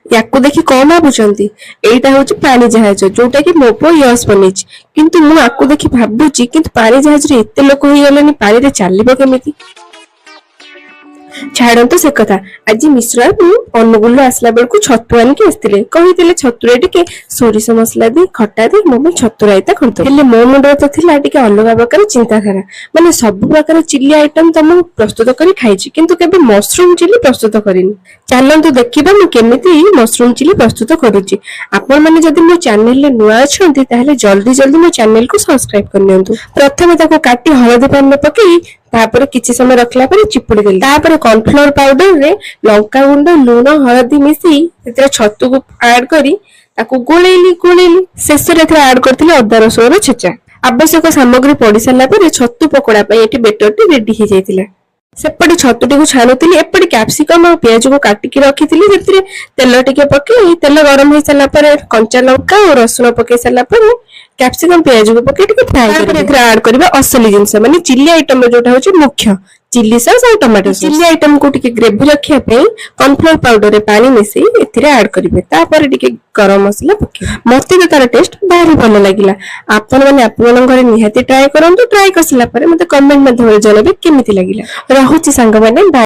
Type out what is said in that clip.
ୟାକୁ ଦେଖି କଣ ଭାବୁଛନ୍ତି? ଏଇଟା ହଉଛି ପାଣି ଜାହାଜ ଯୋଉଟା କି ମୋ ପୁଅ ୟଶ ବନେଇଛି। କିନ୍ତୁ ମୁଁ ଆକୁ ଦେଖି ଭାବୁଛି କିନ୍ତୁ ପାଣି ଜାହାଜରେ ଏତେ ଲୋକ ହେଇଗଲେଣି ପାଣିରେ ଚାଲିବ କେମିତି? ଛାଡନ୍ତୁ ସେ କଥା। ଆଜି ମିଶ୍ର ବାବୁ ଅନୁଗୁଳରୁ ଆସିଲା ବେଳକୁ ଛତୁ ଆଣିକି ଆସିଥିଲେ। କହିଥିଲେ ଛତୁରେ ଟିକେ ସୋରିଷ ମସଲା ଦେଇ ଖଟା ଦେଇ ମୋ ପାଇଁ ଛତୁ ରାଇତା କରିଦବ। ହେଲେ ମୋ ମୁଣ୍ଡରେ ତ ଥିଲା ଟିକେ ଅଲଗା ପ୍ରକାର ଚିନ୍ତାଧାରା। ମାନେ ସବୁ ପ୍ରକାର ଚିଲି ଆଇଟମ ତ ମୁଁ ପ୍ରସ୍ତୁତ କରି ଖାଇଛି କିନ୍ତୁ କେବେ ମସରୁମ ଚିଲି ପ୍ରସ୍ତୁତ କରିନି। ଚାଲନ୍ତୁ ଦେଖିବା ମୁଁ କେମିତି ମସରୁମ ଚିଲି ପ୍ରସ୍ତୁତ କରୁଛି। ଆପଣମାନେ ଯଦି ମୋ ଚ୍ୟାନେଲରେ ନୂଆ ଅଛନ୍ତି ତାହେଲେ ଜଲ୍ଦି ଜଲ୍ଦି ମୋ ଚ୍ୟାନେଲକୁ ସବସ୍କ୍ରାଇବ କରିନିଅନ୍ତୁ। ପ୍ରଥମେ ତାକୁ କାଟି ହଳଦୀ ପାଣିରେ ପକେଇ ତାପରେ କିଛି ସମୟ ରଖିଲା ପରେ ଚିପୁଡ଼ି ଦେଲି। ତାପରେ କର୍ନଫ୍ଲୋର ପାଉଡରରେ ଲଙ୍କା ଗୁଣ୍ଡ ଲୁଣ ହଳଦୀ ମିଶେଇ ସେଥିରେ ଛତୁକୁ ଆଡ କରି ତାକୁ ଗୋଳେଇଲି। ଶେଷରେ ଏଥିରେ ଆଡ କରିଥିଲି ଅଦା ରସୁଣର ଛେଚା। ଆବଶ୍ୟକ ସାମଗ୍ରୀ ପଡି ସାରିଲା ପରେ ଛତୁ ପକୋଡା ପାଇଁ ଏଠି ବେଟରଟି ରେଡି ହେଇଯାଇଥିଲା। ସେପଟେ ଛତୁଟିକୁ ଛାଣୁଥିଲି, ଏପଟେ କ୍ୟାପ୍ସିକମ ଆଉ ପିଆଜକୁ କାଟିକି ରଖିଥିଲି। ସେଥିରେ ତେଲ ଟିକେ ପକେଇ ତେଲ ଗରମ ହେଇ ସାରିଲା ପରେ କଞ୍ଚା ଲଙ୍କା ଆଉ ରସୁଣ ପକେଇ ସାରିଲା ପରେ କ୍ୟାପ୍ସିକମ ପିଆଜକୁ ପକେଇ ଟିକେ ଫ୍ରାଏ କରି ଏଥିରେ ଆଡ କରିବା ଅସଲି ଜିନିଷ, ମାନେ ଚିଲି ଆଇଟମର ଯୋଉଟା ହଉଛି ମୁଖ୍ୟ ଚିଲି ସସ୍ ଆଉ ଟମାଟୋ ସସ୍। ଚିଲି ଆଇଟମକୁ ଟିକେ ଗ୍ରେଭି ରଖିବା ପାଇଁ କର୍ନଫ୍ଲୋର ପାଉଡରରେ ପାଣି ମିଶେଇ ଏଥିରେ ଆଡ କରିବେ। ତାପରେ ଟିକେ ଗରମ ମସଲା ପକେଇବେ। ମତେ ତ ତାର ଟେଷ୍ଟ ଭାରି ଭଲ ଲାଗିଲା। ଆପଣମାନେ ଆପଣଙ୍କ ଘରେ ନିହାତି ଟ୍ରାଏ କରନ୍ତୁ। ଟ୍ରାଏ କରିସାରିଲା ପରେ ମତେ କମେଣ୍ଟ ମାଧ୍ୟମରେ ଜଣାଇବେ କେମିତି ଲାଗିଲା। ରହୁଛି ସାଙ୍ଗମାନେ, ବାଏ।